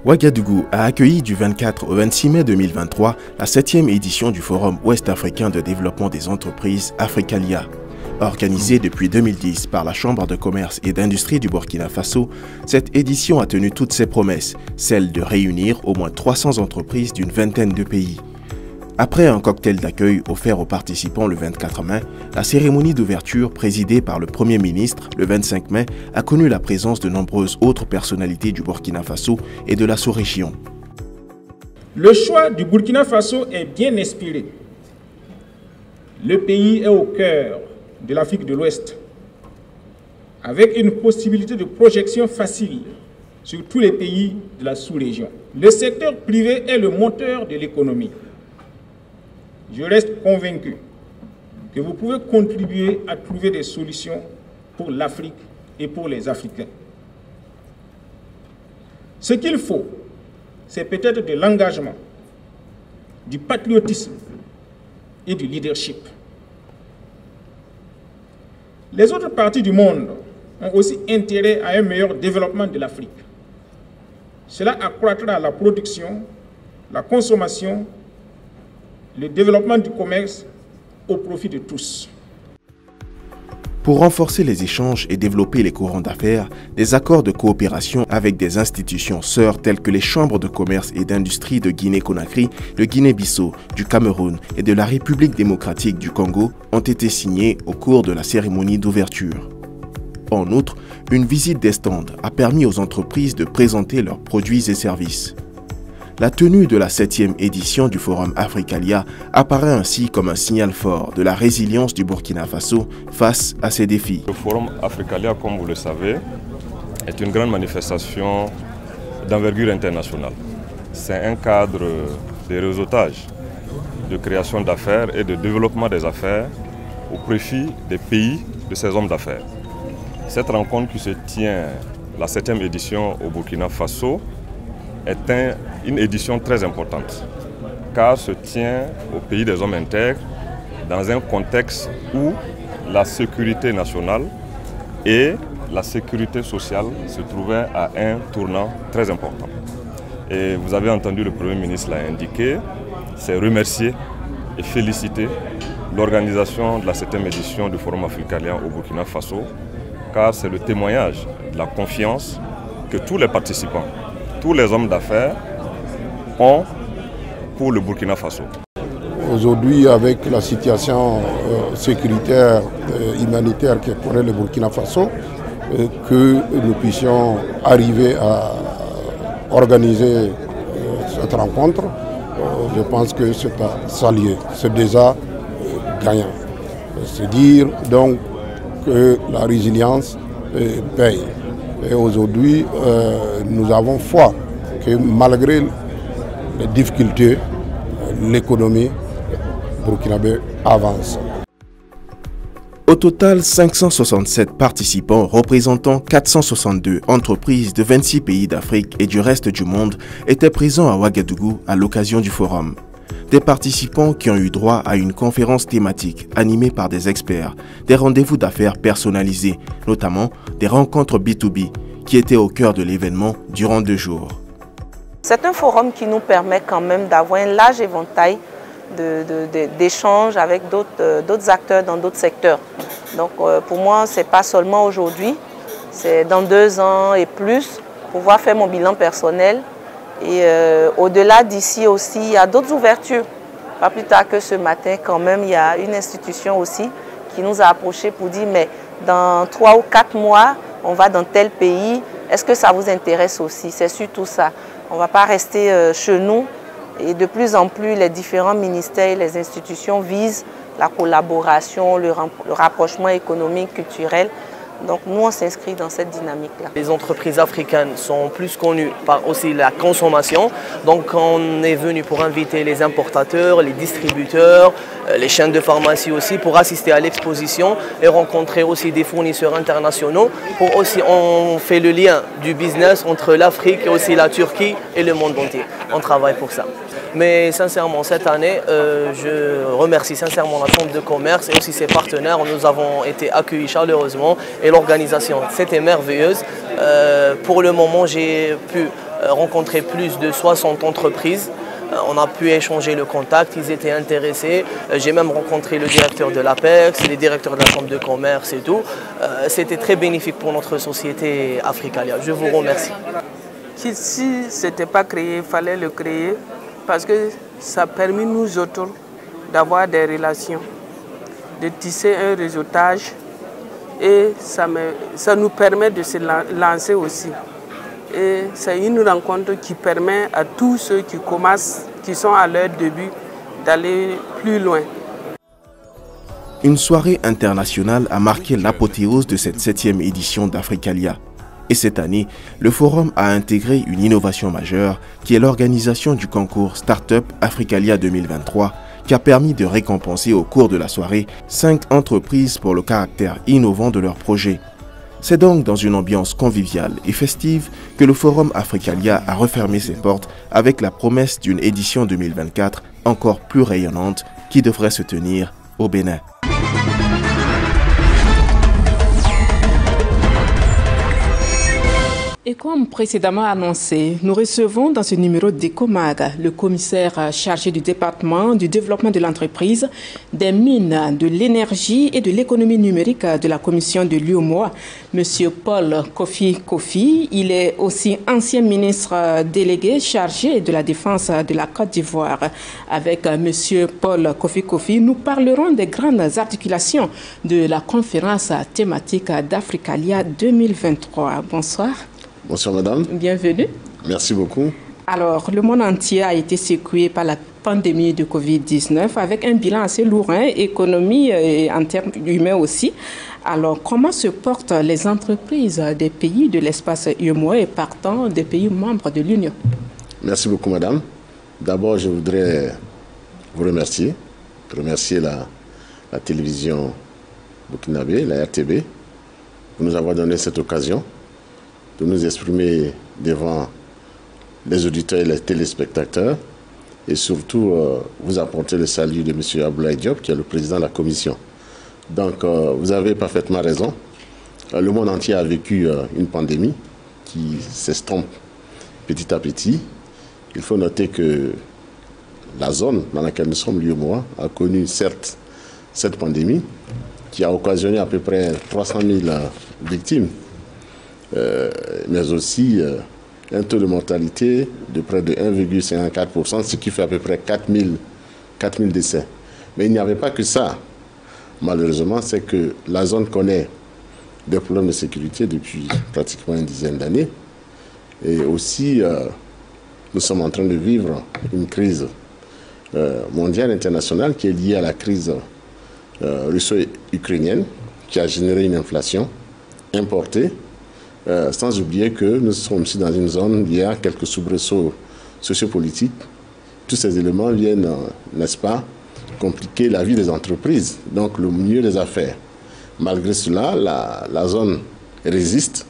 Ouagadougou a accueilli du 24 au 26 mai 2023 la 7e édition du Forum ouest-africain de développement des entreprises Africalia. Organisée depuis 2010 par la Chambre de commerce et d'industrie du Burkina Faso, cette édition a tenu toutes ses promesses, celle de réunir au moins 300 entreprises d'une vingtaine de pays. Après un cocktail d'accueil offert aux participants le 24 mai, la cérémonie d'ouverture présidée par le Premier ministre le 25 mai a connu la présence de nombreuses autres personnalités du Burkina Faso et de la sous-région. Le choix du Burkina Faso est bien inspiré. Le pays est au cœur de l'Afrique de l'Ouest, avec une possibilité de projection facile sur tous les pays de la sous-région. Le secteur privé est le moteur de l'économie. Je reste convaincu que vous pouvez contribuer à trouver des solutions pour l'Afrique et pour les Africains. Ce qu'il faut, c'est peut-être de l'engagement, du patriotisme et du leadership. Les autres parties du monde ont aussi intérêt à un meilleur développement de l'Afrique. Cela accroîtra la production, la consommation, le développement du commerce au profit de tous. Pour renforcer les échanges et développer les courants d'affaires, des accords de coopération avec des institutions sœurs telles que les chambres de commerce et d'industrie de Guinée-Conakry, de Guinée-Bissau, du Cameroun et de la République démocratique du Congo ont été signés au cours de la cérémonie d'ouverture. En outre, une visite des stands a permis aux entreprises de présenter leurs produits et services. La tenue de la 7e édition du Forum Africalia apparaît ainsi comme un signal fort de la résilience du Burkina Faso face à ces défis. Le Forum Africalia, comme vous le savez, est une grande manifestation d'envergure internationale. C'est un cadre de réseautage, de création d'affaires et de développement des affaires au profit des pays de ces hommes d'affaires. Cette rencontre qui se tient, la 7e édition au Burkina Faso, est une édition très importante, car se tient au pays des hommes intègres dans un contexte où la sécurité nationale et la sécurité sociale se trouvaient à un tournant très important. Et vous avez entendu le Premier ministre l'a indiqué, c'est remercier et féliciter l'organisation de la 7e édition du Forum Africalia au Burkina Faso, car c'est le témoignage de la confiance que tous les participants, tous les hommes d'affaires ont pour le Burkina Faso. Aujourd'hui, avec la situation sécuritaire, humanitaire que connaît le Burkina Faso, que nous puissions arriver à organiser cette rencontre, je pense que c'est à saluer, c'est déjà gagnant. C'est dire donc que la résilience paye. Et aujourd'hui, nous avons foi que malgré les difficultés, l'économie burkinabé avance. Au total, 567 participants représentant 462 entreprises de 26 pays d'Afrique et du reste du monde étaient présents à Ouagadougou à l'occasion du forum. Des participants qui ont eu droit à une conférence thématique animée par des experts, des rendez-vous d'affaires personnalisés, notamment des rencontres B2B qui étaient au cœur de l'événement durant 2 jours. C'est un forum qui nous permet quand même d'avoir un large éventail d'échanges avec d'autres acteurs dans d'autres secteurs. Donc pour moi, ce n'est pas seulement aujourd'hui, c'est dans 2 ans et plus, pouvoir faire mon bilan personnel. Et au-delà d'ici aussi, il y a d'autres ouvertures. Pas plus tard que ce matin, quand même, il y a une institution aussi qui nous a approchés pour dire, mais dans 3 ou 4 mois, on va dans tel pays. Est-ce que ça vous intéresse aussi? C'est surtout ça. On ne va pas rester chez nous. Et de plus en plus, les différents ministères et les institutions visent la collaboration, le rapprochement économique, culturel. Donc nous, on s'inscrit dans cette dynamique-là. Les entreprises africaines sont plus connues par aussi la consommation. Donc on est venu pour inviter les importateurs, les distributeurs, les chaînes de pharmacie aussi pour assister à l'exposition et rencontrer aussi des fournisseurs internationaux. Pour aussi, on fait le lien du business entre l'Afrique et aussi la Turquie et le monde entier. On travaille pour ça. Mais sincèrement, cette année, je remercie sincèrement la Chambre de commerce et aussi ses partenaires. Nous avons été accueillis chaleureusement et l'organisation, c'était merveilleuse. Pour le moment, j'ai pu rencontrer plus de 60 entreprises. On a pu échanger le contact, ils étaient intéressés. J'ai même rencontré le directeur de l'APEX, les directeurs de la Chambre de commerce et tout. C'était très bénéfique pour notre société Africalia. Je vous remercie. Si ce n'était pas créé, il fallait le créer. Parce que ça a permis nous autres d'avoir des relations, de tisser un réseautage et ça nous permet de se lancer aussi. Et c'est une rencontre qui permet à tous ceux qui commencent, qui sont à leur début, d'aller plus loin. Une soirée internationale a marqué l'apothéose de cette 7e édition d'Africalia. Et cette année, le forum a intégré une innovation majeure qui est l'organisation du concours Startup Africalia 2023 qui a permis de récompenser au cours de la soirée 5 entreprises pour le caractère innovant de leurs projets. C'est donc dans une ambiance conviviale et festive que le forum Africalia a refermé ses portes avec la promesse d'une édition 2024 encore plus rayonnante qui devrait se tenir au Bénin. Et comme précédemment annoncé, nous recevons dans ce numéro d'Ecomag le commissaire chargé du département du développement de l'entreprise, des mines, de l'énergie et de l'économie numérique de la commission de l'UEMOA, M. Paul Kofi. Il est aussi ancien ministre délégué chargé de la défense de la Côte d'Ivoire. Avec M. Paul Kofi, nous parlerons des grandes articulations de la conférence thématique d'Africalia 2023. Bonsoir. Bonsoir madame. Bienvenue. Merci beaucoup. Alors, le monde entier a été secoué par la pandémie de Covid-19 avec un bilan assez lourd, économie et en termes humains aussi. Alors, comment se portent les entreprises des pays de l'espace UEMOA et partant des pays membres de l'Union? Merci beaucoup madame. D'abord, je voudrais vous remercier la télévision burkinabé, la RTB, pour nous avoir donné cette occasion de nous exprimer devant les auditeurs et les téléspectateurs et surtout vous apporter le salut de M. Abdoulaye Diop qui est le président de la commission. Donc vous avez parfaitement raison. Le monde entier a vécu une pandémie qui s'estompe petit à petit. Il faut noter que la zone dans laquelle nous sommes, l'UEMOA, a connu certes cette pandémie qui a occasionné à peu près 300 000 victimes. Mais aussi un taux de mortalité de près de 1,54%, ce qui fait à peu près 4 000 décès. Mais il n'y avait pas que ça. Malheureusement, c'est que la zone connaît des problèmes de sécurité depuis pratiquement une dizaine d'années. Et aussi, nous sommes en train de vivre une crise mondiale, internationale, qui est liée à la crise russo-ukrainienne, qui a généré une inflation importée. Sans oublier que nous sommes aussi dans une zone où il y a quelques soubresauts sociopolitiques. Tous ces éléments viennent, n'est-ce pas, compliquer la vie des entreprises, donc le milieu des affaires. Malgré cela, la zone résiste.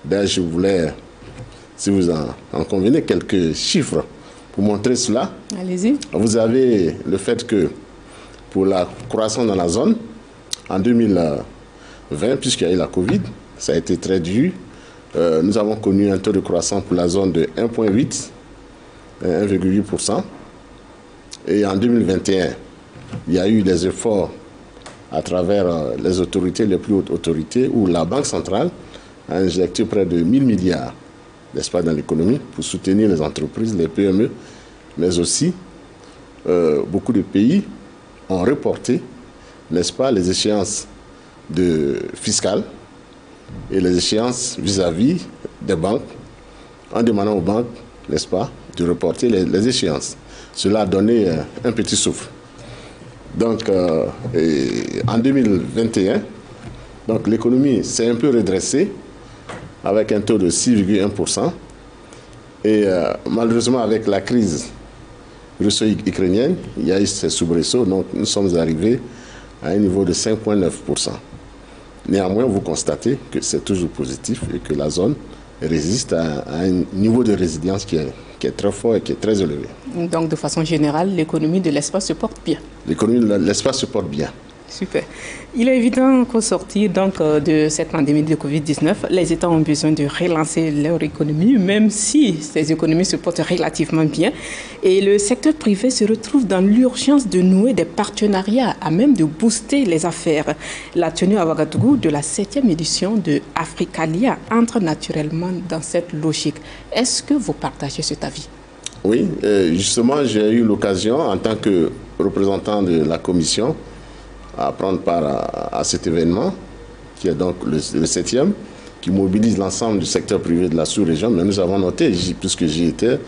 D'ailleurs, je voulais, si vous en convenez, quelques chiffres pour montrer cela. Allez-y. Vous avez le fait que pour la croissance dans la zone, en 2020, puisqu'il y a eu la Covid, ça a été très dur. Nous avons connu un taux de croissance pour la zone de 1,8%. Et en 2021, il y a eu des efforts à travers les autorités, les plus hautes autorités, où la Banque centrale a injecté près de 1 000 milliards, n'est-ce pas, dans l'économie pour soutenir les entreprises, les PME, mais aussi beaucoup de pays ont reporté, n'est-ce pas, les échéances fiscales et les échéances vis-à-vis des banques, en demandant aux banques, n'est-ce pas, de reporter les échéances. Cela a donné un petit souffle. Donc, en 2021, donc l'économie s'est un peu redressée avec un taux de 6,1%. Et malheureusement, avec la crise russo-ukrainienne, il y a eu ces soubresauts. Donc, nous sommes arrivés à un niveau de 5,9%. Néanmoins, vous constatez que c'est toujours positif et que la zone résiste à un niveau de résilience qui est très fort et qui est très élevé. Donc, de façon générale, l'économie de l'espace se porte bien. L'économie de l'espace se porte bien. Super. Il est évident qu'au sortir de cette pandémie de Covid-19, les États ont besoin de relancer leur économie, même si ces économies se portent relativement bien. Et le secteur privé se retrouve dans l'urgence de nouer des partenariats à même de booster les affaires. La tenue à Ouagadougou de la 7e édition de Africalia entre naturellement dans cette logique. Est-ce que vous partagez cet avis? Oui, justement, j'ai eu l'occasion, en tant que représentant de la commission, à prendre part à cet événement, qui est donc le 7e, qui mobilise l'ensemble du secteur privé de la sous-région. Mais nous avons noté, puisque j'y étais,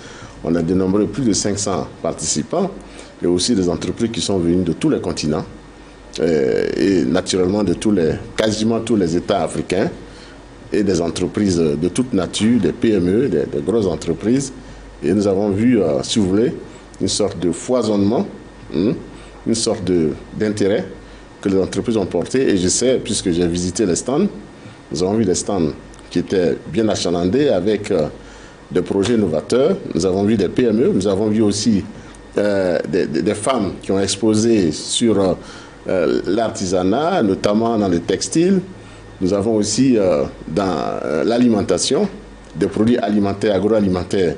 on a dénombré plus de 500 participants, et aussi des entreprises qui sont venues de tous les continents, et naturellement de quasiment tous les États africains, et des entreprises de toute nature, des PME, des grosses entreprises. Et nous avons vu, si vous voulez, une sorte de foisonnement, une sorte d'intérêt que les entreprises ont porté. Et je sais, puisque j'ai visité les stands, nous avons vu des stands qui étaient bien achalandés avec des projets novateurs. Nous avons vu des PME, nous avons vu aussi des femmes qui ont exposé sur l'artisanat, notamment dans le textile. Nous avons aussi dans l'alimentation, des produits alimentaires, agroalimentaires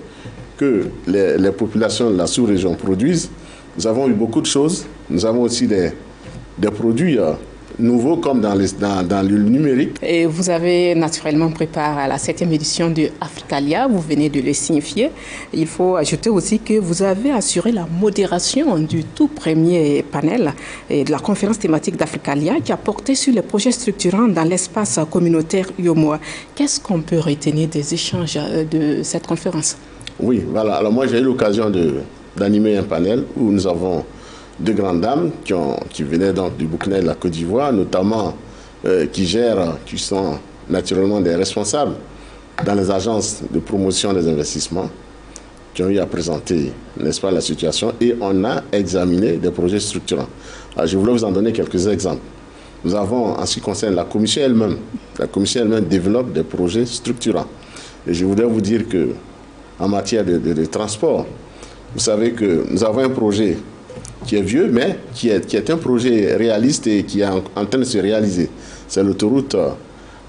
que les populations de la sous-région produisent. Nous avons eu beaucoup de choses. Nous avons aussi des produits nouveaux comme dans le numérique. Et vous avez naturellement préparé la 7e édition de Africalia, vous venez de le signifier. Il faut ajouter aussi que vous avez assuré la modération du tout premier panel et de la conférence thématique d'Africalia qui a porté sur les projets structurants dans l'espace communautaire UOMOA. Qu'est-ce qu'on peut retenir des échanges de cette conférence? Oui, voilà. Alors moi j'ai eu l'occasion d'animer un panel où nous avons deux grandes dames qui venaient donc du Burkina et de la Côte d'Ivoire, notamment qui sont naturellement des responsables dans les agences de promotion des investissements, qui ont eu à présenter, n'est-ce pas, la situation, et on a examiné des projets structurants. Alors, je voulais vous en donner quelques exemples. Nous avons, en ce qui concerne la commission elle-même développe des projets structurants. Et je voudrais vous dire que en matière de transport, vous savez que nous avons un projet qui est vieux, mais qui est un projet réaliste et qui est en train de se réaliser. C'est l'autoroute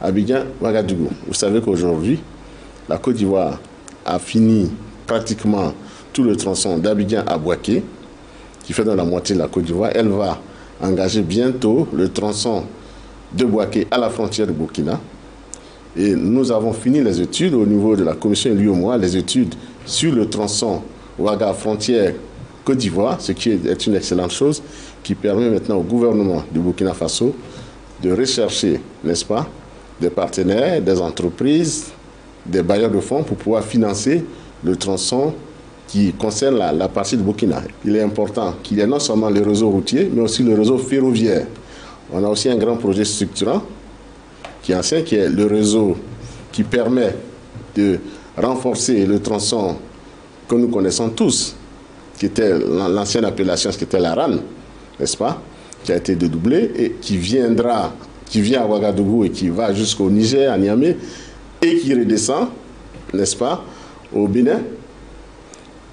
Abidjan-Ouagadougou. Vous savez qu'aujourd'hui, la Côte d'Ivoire a fini pratiquement tout le tronçon d'Abidjan à Bouaké, qui fait dans la moitié de la Côte d'Ivoire. Elle va engager bientôt le tronçon de Bouaké à la frontière de Burkina. Et nous avons fini les études au niveau de la commission UOMOA, les études sur le tronçon Ouaga frontière Côte d'Ivoire, ce qui est une excellente chose, qui permet maintenant au gouvernement du Burkina Faso de rechercher, n'est-ce pas, des partenaires, des entreprises, des bailleurs de fonds pour pouvoir financer le tronçon qui concerne la partie du Burkina. Il est important qu'il y ait non seulement le réseau routier, mais aussi le réseau ferroviaire. On a aussi un grand projet structurant qui est ancien, qui est le réseau qui permet de renforcer le tronçon que nous connaissons tous, qui était l'ancienne appellation, qui était la RAN, n'est-ce pas, qui a été dédoublé et qui vient à Ouagadougou et qui va jusqu'au Niger, à Niamey, et qui redescend, n'est-ce pas, au Bénin,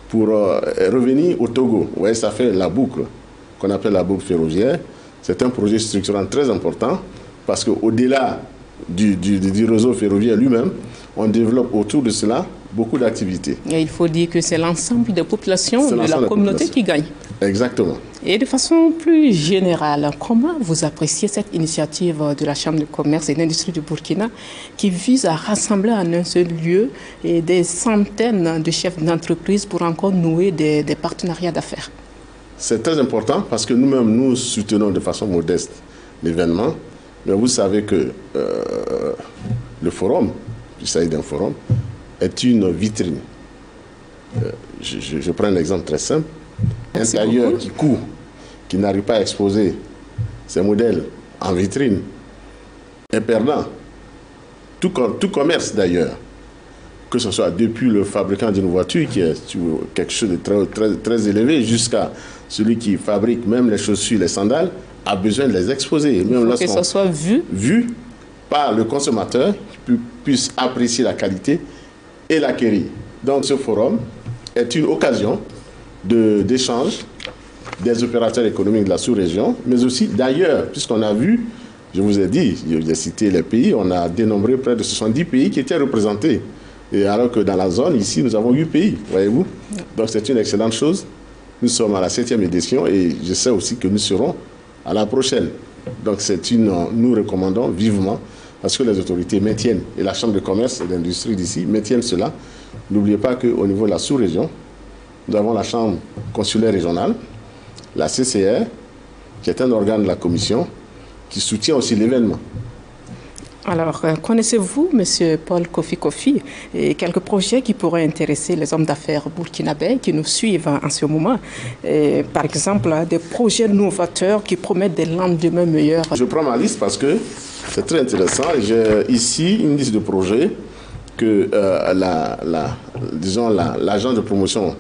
pour revenir au Togo. Vous voyez, ça fait la boucle, qu'on appelle la boucle ferroviaire. C'est un projet structurant très important, parce qu'au-delà du réseau ferroviaire lui-même, on développe autour de cela beaucoup d'activités. Et il faut dire que c'est l'ensemble des populations de la communauté qui gagne. Exactement. Et de façon plus générale, comment vous appréciez cette initiative de la Chambre de commerce et d'industrie du Burkina qui vise à rassembler en un seul lieu et des centaines de chefs d'entreprise pour encore nouer des partenariats d'affaires? c'est très important parce que nous-mêmes, nous soutenons de façon modeste l'événement. Mais vous savez que le forum, il s'agit d'un forum, est une vitrine. Je prends un exemple très simple. Un tailleur qui n'arrive pas à exposer ses modèles en vitrine est perdant. Tout commerce d'ailleurs, que ce soit depuis le fabricant d'une voiture qui est quelque chose de très élevé jusqu'à celui qui fabrique même les chaussures, les sandales, a besoin de les exposer. Même que ça soit vu par le consommateur qui puisse apprécier la qualité et l'acquérir. Donc ce forum est une occasion d'échange des opérateurs économiques de la sous-région, mais aussi d'ailleurs, puisqu'on a vu, je vous ai dit, j'ai cité les pays, on a dénombré près de 70 pays qui étaient représentés. Et alors que dans la zone, ici, nous avons 8 pays, voyez-vous. Donc c'est une excellente chose. Nous sommes à la 7e édition et je sais aussi que nous serons à la prochaine. Donc nous recommandons vivement, parce que les autorités maintiennent, et la Chambre de commerce et d'industrie d'ici maintiennent cela. N'oubliez pas qu'au niveau de la sous-région, nous avons la Chambre consulaire régionale, la CCR, qui est un organe de la Commission, qui soutient aussi l'événement. Alors, connaissez-vous, M. Paul Kofi, et quelques projets qui pourraient intéresser les hommes d'affaires burkinabés qui nous suivent en ce moment? Et, par exemple, des projets novateurs qui promettent des lendemains meilleurs. Je prends ma liste parce que c'est très intéressant. J'ai ici une liste de projets que l'agent de promotion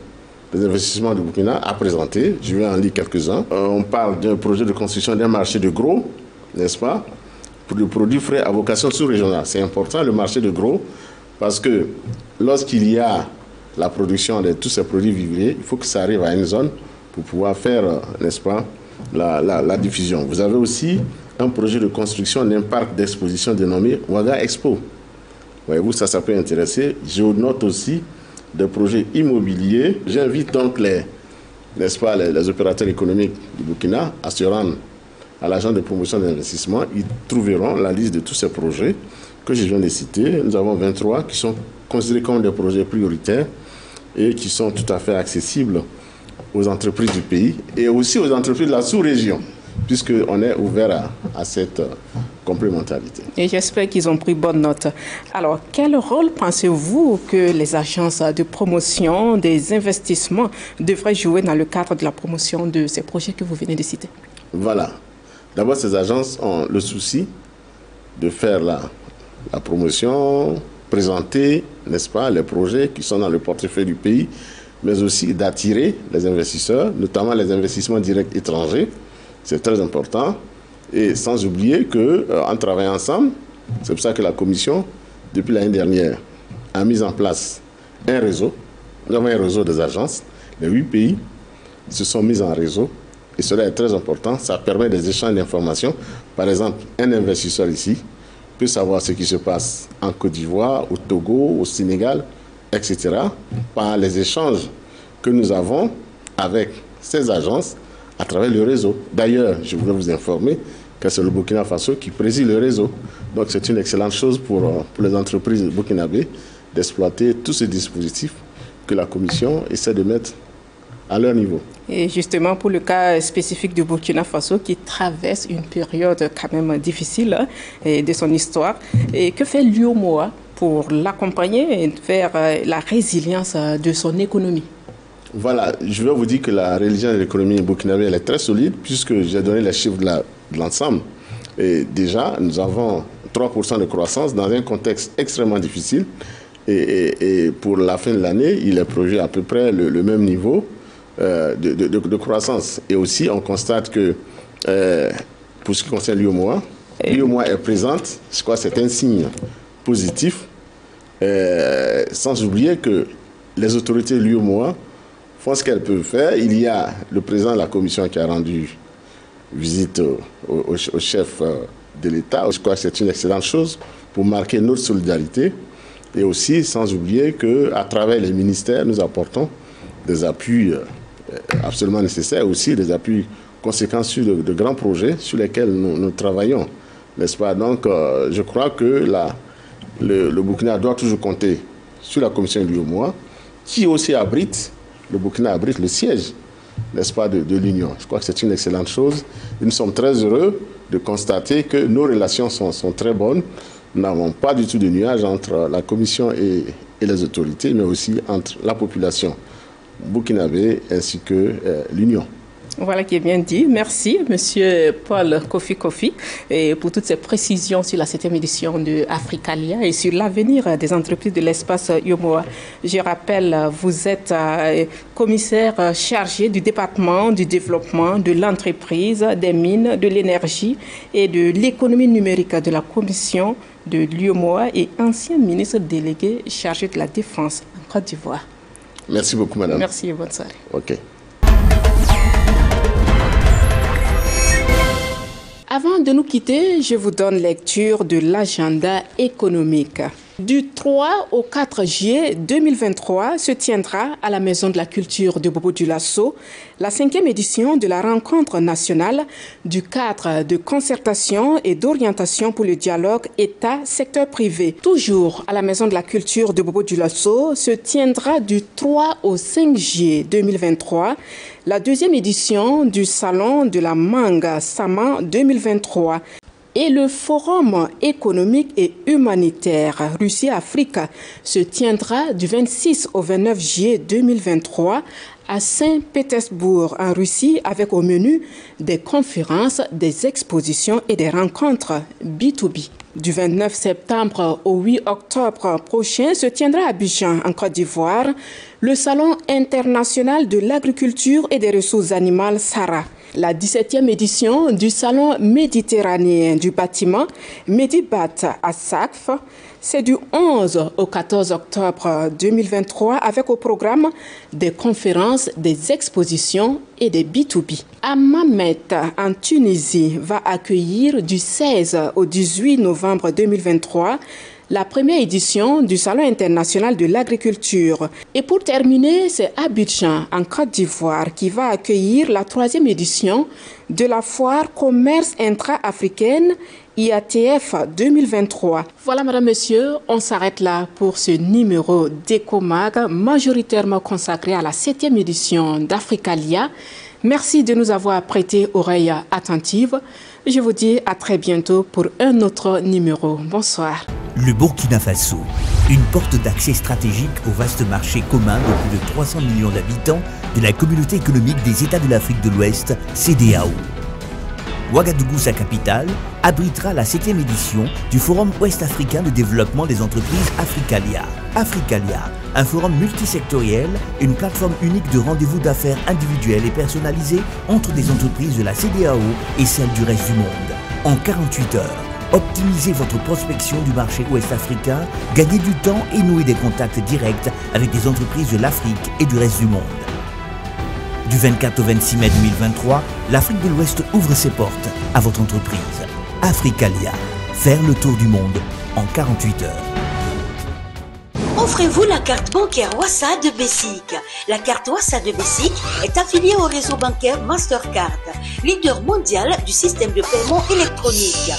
des investissements du Burkina a présenté. Je vais en lire quelques-uns. On parle d'un projet de construction d'un marché de gros, n'est-ce pas, pour des produits frais à vocation sous-régionale. C'est important, le marché de gros, parce que lorsqu'il y a la production de tous ces produits vivriers, il faut que ça arrive à une zone pour pouvoir faire, n'est-ce pas, la diffusion. Vous avez aussi un projet de construction d'un parc d'exposition dénommé Ouaga Expo. Voyez-vous, ça peut intéresser. Je note aussi des projets immobiliers. J'invite donc n'est-ce pas, les opérateurs économiques du Burkina à se rendre à l'agent de promotion d'investissement. Ils trouveront la liste de tous ces projets que je viens de citer. Nous avons 23 qui sont considérés comme des projets prioritaires et qui sont tout à fait accessibles aux entreprises du pays et aussi aux entreprises de la sous-région, puisqu'on est ouvert à cette complémentarité. Et j'espère qu'ils ont pris bonne note. Alors, quel rôle pensez-vous que les agences de promotion des investissements devraient jouer dans le cadre de la promotion de ces projets que vous venez de citer? Voilà. D'abord, ces agences ont le souci de faire la promotion, présenter, n'est-ce pas, les projets qui sont dans le portefeuille du pays, mais aussi d'attirer les investisseurs, notamment les investissements directs étrangers. C'est très important. Et sans oublier qu'en travaillant ensemble, c'est pour ça que la Commission, depuis l'année dernière, a mis en place un réseau. Nous avons un réseau des agences. Les 8 pays se sont mis en réseau. Et cela est très important. Ça permet des échanges d'informations. Par exemple, un investisseur ici peut savoir ce qui se passe en Côte d'Ivoire, au Togo, au Sénégal, etc. par les échanges que nous avons avec ces agences à travers le réseau. D'ailleurs, je voudrais vous informer que c'est le Burkina Faso qui préside le réseau. Donc c'est une excellente chose pour les entreprises burkinabées d'exploiter tous ces dispositifs que la Commission essaie de mettre à leur niveau. Et justement, pour le cas spécifique du Burkina Faso qui traverse une période quand même difficile de son histoire, et que fait l'UOMOA pour l'accompagner vers la résilience de son économie? Voilà, je vais vous dire que la résilience de l'économie burkinabé elle est très solide puisque j'ai donné les chiffres de l'ensemble. Et déjà, nous avons 3% de croissance dans un contexte extrêmement difficile. Et pour la fin de l'année, il est prévu à peu près le même niveau de croissance. Et aussi, on constate que pour ce qui concerne l'UOMOA, l'UOMOA est présente, je crois que c'est un signe positif, sans oublier que les autorités de l'UOMOA font ce qu'elles peuvent faire. Il y a le président de la commission qui a rendu visite au chef de l'État. Je crois que c'est une excellente chose pour marquer notre solidarité. Et aussi, sans oublier qu'à travers les ministères, nous apportons des appuis absolument nécessaires, aussi des appuis conséquents sur de grands projets sur lesquels nous travaillons, n'est-ce pas? Donc, je crois que le Burkina doit toujours compter sur la commission de l'UOMOA, qui aussi le Burkina abrite le siège n'est-ce pas, de l'Union. Je crois que c'est une excellente chose. Et nous sommes très heureux de constater que nos relations sont très bonnes. Nous n'avons pas du tout de nuage entre la Commission et les autorités, mais aussi entre la population burkinabé ainsi que l'Union. Voilà qui est bien dit. Merci, Monsieur Paul Kofi, et pour toutes ces précisions sur la 7e édition de Africalia et sur l'avenir des entreprises de l'espace Yomoa. Je rappelle, vous êtes commissaire chargé du département du développement de l'entreprise, des mines, de l'énergie et de l'économie numérique de la commission de l'Yomoa et ancien ministre délégué chargé de la défense en Côte d'Ivoire. Merci beaucoup, madame. Merci et bonne soirée. OK. Avant de nous quitter, je vous donne lecture de l'agenda économique. Du 3 au 4 juillet 2023 se tiendra à la Maison de la Culture de Bobo-Dioulasso la 5e édition de la rencontre nationale du cadre de concertation et d'orientation pour le dialogue État-secteur privé. Toujours à la Maison de la Culture de Bobo-Dioulasso se tiendra du 3 au 5 juillet 2023 la 2e édition du Salon de la Manga Sama 2023. Et le Forum économique et humanitaire Russie-Afrique se tiendra du 26 au 29 juillet 2023 à Saint-Pétersbourg, en Russie, avec au menu des conférences, des expositions et des rencontres B2B. Du 29 septembre au 8 octobre prochain se tiendra à Abidjan, en Côte d'Ivoire, le Salon international de l'agriculture et des ressources animales SARA. La 17e édition du Salon méditerranéen du bâtiment Medibat à Sakf, c'est du 11 au 14 octobre 2023 avec au programme des conférences, des expositions et des B2B. Hammamet en Tunisie va accueillir du 16 au 18 novembre 2023 la première édition du Salon international de l'agriculture. Et pour terminer, c'est Abidjan, en Côte d'Ivoire, qui va accueillir la 3e édition de la foire commerce intra-africaine IATF 2023. Voilà, madame, monsieur, on s'arrête là pour ce numéro d'Ecomag, majoritairement consacré à la 7e édition d'Africalia. Merci de nous avoir prêté oreille attentive. Je vous dis à très bientôt pour un autre numéro. Bonsoir. Le Burkina Faso, une porte d'accès stratégique au vaste marché commun de plus de 300 millions d'habitants de la communauté économique des États de l'Afrique de l'Ouest, CEDEAO. Ouagadougou, sa capitale, abritera la 7e édition du Forum ouest-africain de développement des entreprises Africalia. Africalia, un forum multisectoriel, une plateforme unique de rendez-vous d'affaires individuels et personnalisés entre des entreprises de la CEDEAO et celles du reste du monde. En 48 heures, optimisez votre prospection du marché ouest-africain, gagnez du temps et nouez des contacts directs avec des entreprises de l'Afrique et du reste du monde. Du 24 au 26 mai 2023, l'Afrique de l'Ouest ouvre ses portes à votre entreprise. Africalia, faire le tour du monde en 48 heures. Offrez-vous la carte bancaire Wassa de Bessic. La carte Wassa de Bessic est affiliée au réseau bancaire Mastercard, leader mondial du système de paiement électronique.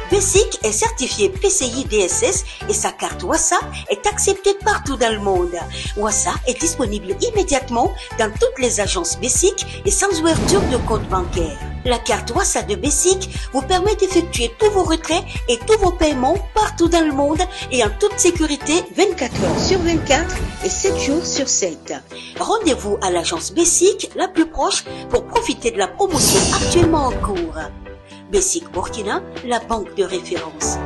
Bessic est certifié PCI DSS et sa carte Wassa est acceptée partout dans le monde. Wassa est disponible immédiatement dans toutes les agences Bessic et sans ouverture de compte bancaire. La carte Wassa de Bessic vous permet d'effectuer tous vos retraits et tous vos paiements partout dans le monde et en toute sécurité 24 heures sur 24 et 7 jours sur 7. Rendez-vous à l'agence Bessic la plus proche pour profiter de la promotion actuellement en cours. Bessic Burkina, la banque de référence.